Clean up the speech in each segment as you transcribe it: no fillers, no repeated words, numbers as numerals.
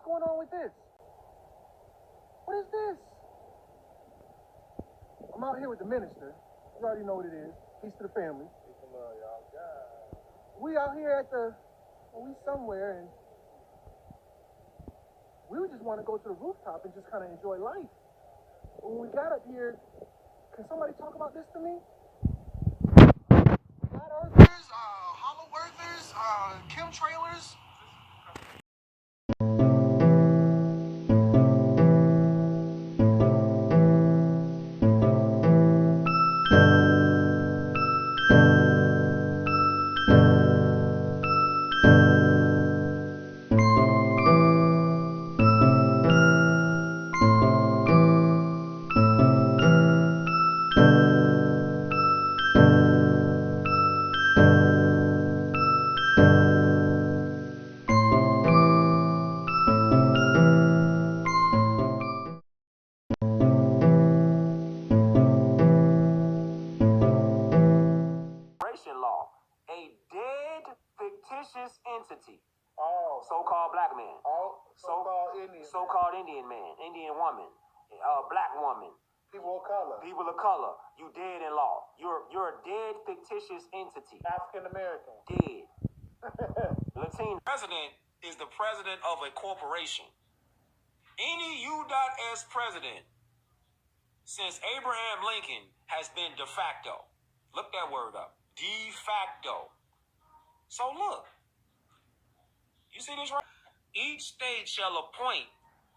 going on with this? What is this? I'm out here with the minister. You already know what it is. Peace to the family. Peace and love, y'all. God. We out here at we somewhere, and we just want to go to the rooftop and just kind of enjoy life. But when we got up here, can somebody talk about this to me? Flat earthers, hollow earthers, chemtrailers. Law, a dead fictitious entity. Oh. So-called black man. Oh, so-called Indian. So-called Indian man, Indian woman, black woman. People of color. People of color. You dead in law. You're a dead fictitious entity. African American. Dead. Latino. President is the president of a corporation. Any U.S. president since Abraham Lincoln has been de facto. Look that word up. De facto. So look. You see this right? Each state shall appoint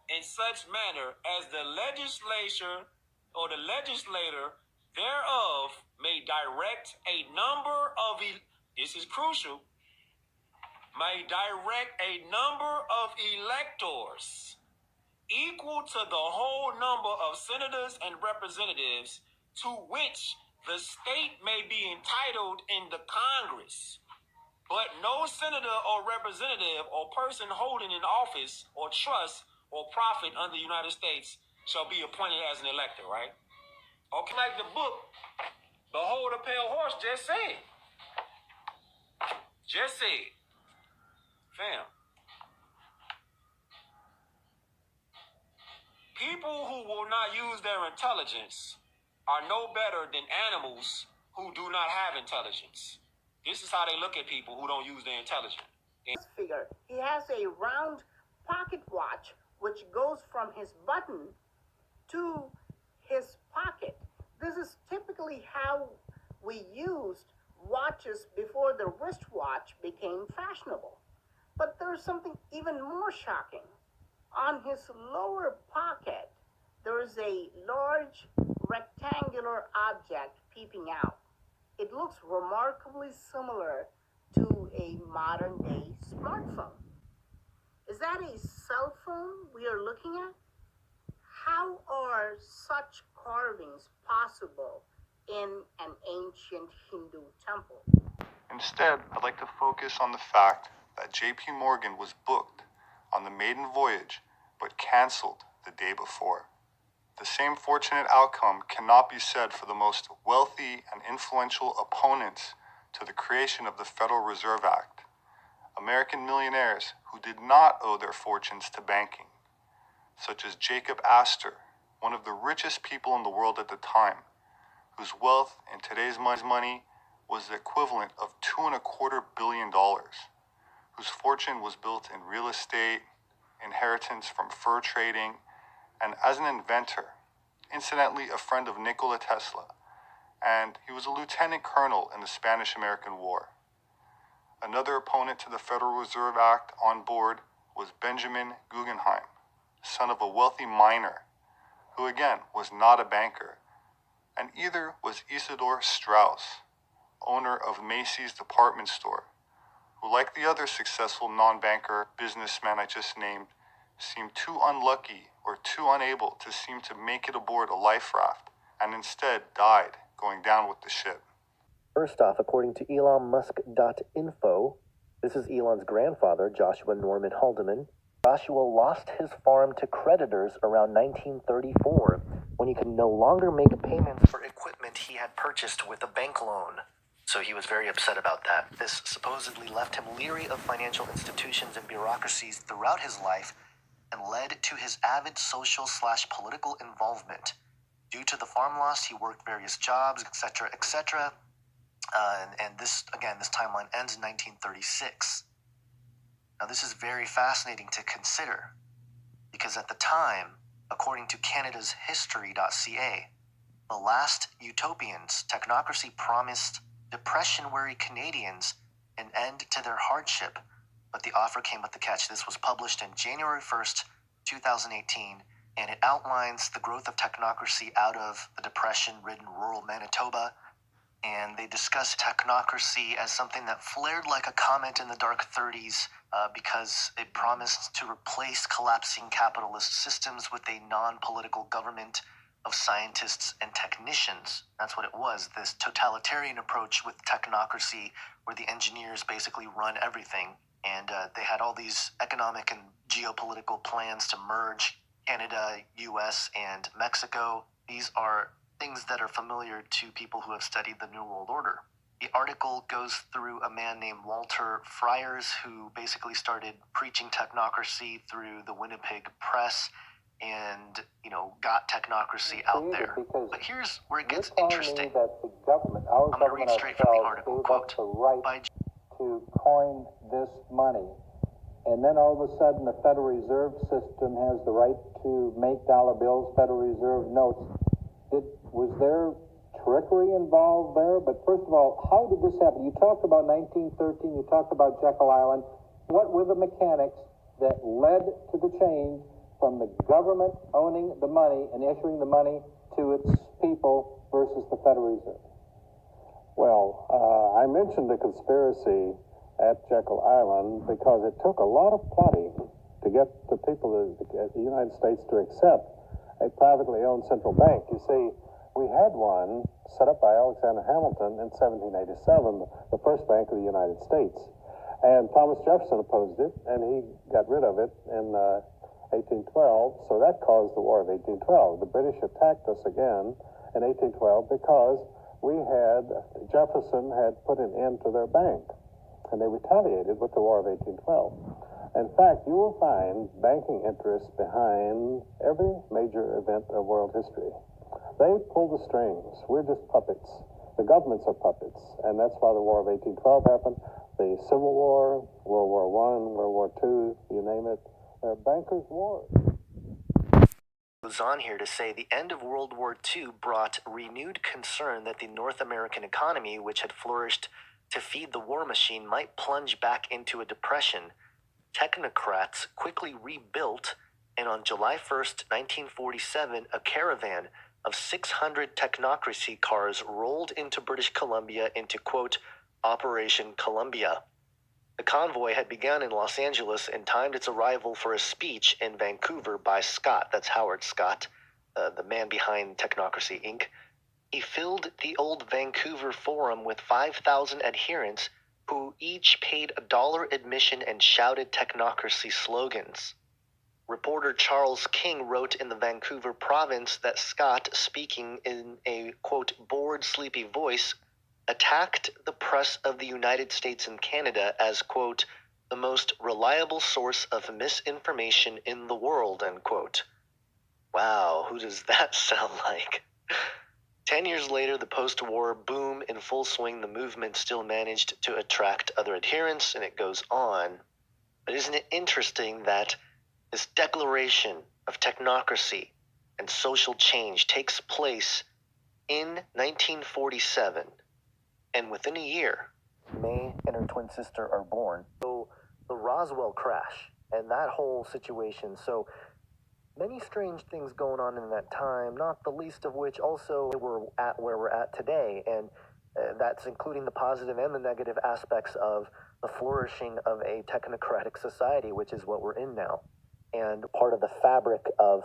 in such manner as the legislature or the legislator thereof may direct a number of this is crucial, may direct a number of electors equal to the whole number of senators and representatives to which the state may be entitled in the Congress. But no senator or representative or person holding an office or trust or profit under the United States shall be appointed as an elector, right? Okay, like the book, Behold a Pale Horse just said. Just said. Fam. People who will not use their intelligence are no better than animals who do not have intelligence. This is how they look at people who don't use their intelligence. Figure. He has a round pocket watch which goes from his button to his pocket. This is typically how we used watches before the wristwatch became fashionable. But there's something even more shocking. On his lower pocket, there is a large rectangular object peeping out. It looks remarkably similar to a modern-day smartphone. Is that a cell phone we are looking at? How are such carvings possible in an ancient Hindu temple? Instead, I'd like to focus on the fact that J.P. Morgan was booked on the maiden voyage, but canceled the day before. The same fortunate outcome cannot be said for the most wealthy and influential opponents to the creation of the Federal Reserve Act, American millionaires who did not owe their fortunes to banking, such as Jacob Astor, one of the richest people in the world at the time, whose wealth in today's money was the equivalent of $2.25 billion, whose fortune was built in real estate, inheritance from fur trading, and as an inventor, incidentally a friend of Nikola Tesla, and he was a lieutenant colonel in the Spanish-American War. Another opponent to the Federal Reserve Act on board was Benjamin Guggenheim, son of a wealthy miner, who again was not a banker, and either was Isidor Straus, owner of Macy's department store, who, like the other successful non-banker businessman I just named, seemed too unlucky or too unable to seem to make it aboard a life raft, and instead died going down with the ship. First off, according to ElonMusk.info, this is Elon's grandfather, Joshua Norman Haldeman. Joshua lost his farm to creditors around 1934 when he could no longer make payments for equipment he had purchased with a bank loan. So he was very upset about that. This supposedly left him leery of financial institutions and bureaucracies throughout his life, and led to his avid social/political involvement. Due to the farm loss, he worked various jobs, etc., etc. And this timeline ends in 1936. Now, this is very fascinating to consider because at the time, according to Canada's history.ca, the last utopians, Technocracy promised Depression-weary Canadians an end to their hardship, but the offer came with the catch. This was published in January 1st, 2018, and it outlines the growth of technocracy out of the depression-ridden rural Manitoba, and they discuss technocracy as something that flared like a comet in the dark 30s because it promised to replace collapsing capitalist systems with a non-political government of scientists and technicians. That's what it was, this totalitarian approach with technocracy where the engineers basically run everything. And they had all these economic and geopolitical plans to merge Canada, US, and Mexico. These are things that are familiar to people who have studied the New World Order. The article goes through a man named Walter Friars, who basically started preaching technocracy through the Winnipeg Press and, got technocracy out there. But here's where it gets interesting. That the government, our I'm going to read straight from the article, quote, the right by to coin this money. And then all of a sudden the Federal Reserve System has the right to make dollar bills, Federal Reserve notes. Was there trickery involved there? But first of all, how did this happen? You talked about 1913, you talked about Jekyll Island. What were the mechanics that led to the change from the government owning the money and issuing the money to its people versus the Federal Reserve? Well, I mentioned the conspiracy at Jekyll Island because it took a lot of plotting to get the people of the United States to accept a privately owned central bank. You see, we had one set up by Alexander Hamilton in 1787, the first bank of the United States. And Thomas Jefferson opposed it, and he got rid of it in 1812, so that caused the War of 1812. The British attacked us again in 1812 because Jefferson had put an end to their bank, and they retaliated with the War of 1812. In fact, you will find banking interests behind every major event of world history. They pull the strings. We're just puppets. The governments are puppets, and that's why the War of 1812 happened. The Civil War, World War I, World War II, you name it. They're bankers' wars. Goes on here to say the end of World War II brought renewed concern that the North American economy, which had flourished to feed the war machine, might plunge back into a depression. Technocrats quickly rebuilt, and on July 1st, 1947, a caravan of 600 Technocracy cars rolled into British Columbia into, quote, Operation Columbia. The convoy had begun in Los Angeles and timed its arrival for a speech in Vancouver by Scott, that's Howard Scott, the man behind Technocracy, Inc. He filled the old Vancouver Forum with 5,000 adherents who each paid $1 admission and shouted Technocracy slogans. Reporter Charles King wrote in the Vancouver Province that Scott, speaking in a, quote, bored, sleepy voice, attacked the press of the United States and Canada as, quote, the most reliable source of misinformation in the world, end quote. Wow, who does that sound like? 10 years later, the post-war boom in full swing, the movement still managed to attract other adherents, and it goes on. But isn't it interesting that this declaration of technocracy and social change takes place in 1947, and within a year, May and her twin sister are born. So the Roswell crash and that whole situation, so many strange things going on in that time, not the least of which also we're at where we're at today, and that's including the positive and the negative aspects of the flourishing of a technocratic society, which is what we're in now, and part of the fabric of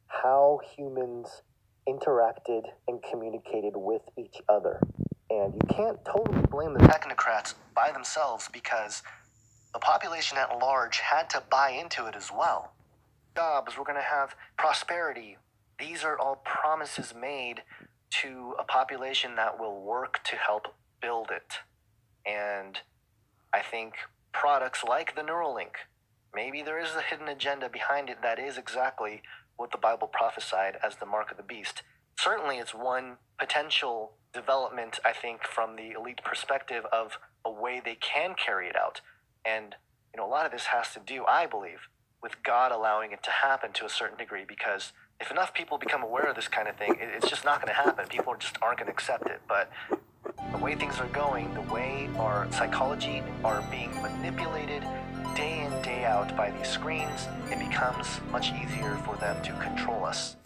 how humans interacted and communicated with each other. And you can't totally blame the technocrats by themselves because the population at large had to buy into it as well. Jobs, we're going to have prosperity. These are all promises made to a population that will work to help build it. And I think products like the Neuralink, maybe there is a hidden agenda behind it that is exactly what the Bible prophesied as the mark of the beast. Certainly, it's one potential development, I think, from the elite perspective of a way they can carry it out. And, a lot of this has to do, I believe, with God allowing it to happen to a certain degree, because if enough people become aware of this kind of thing, it's just not going to happen. People just aren't going to accept it. But the way things are going, the way our psychology are being manipulated day in, day out by these screens, it becomes much easier for them to control us.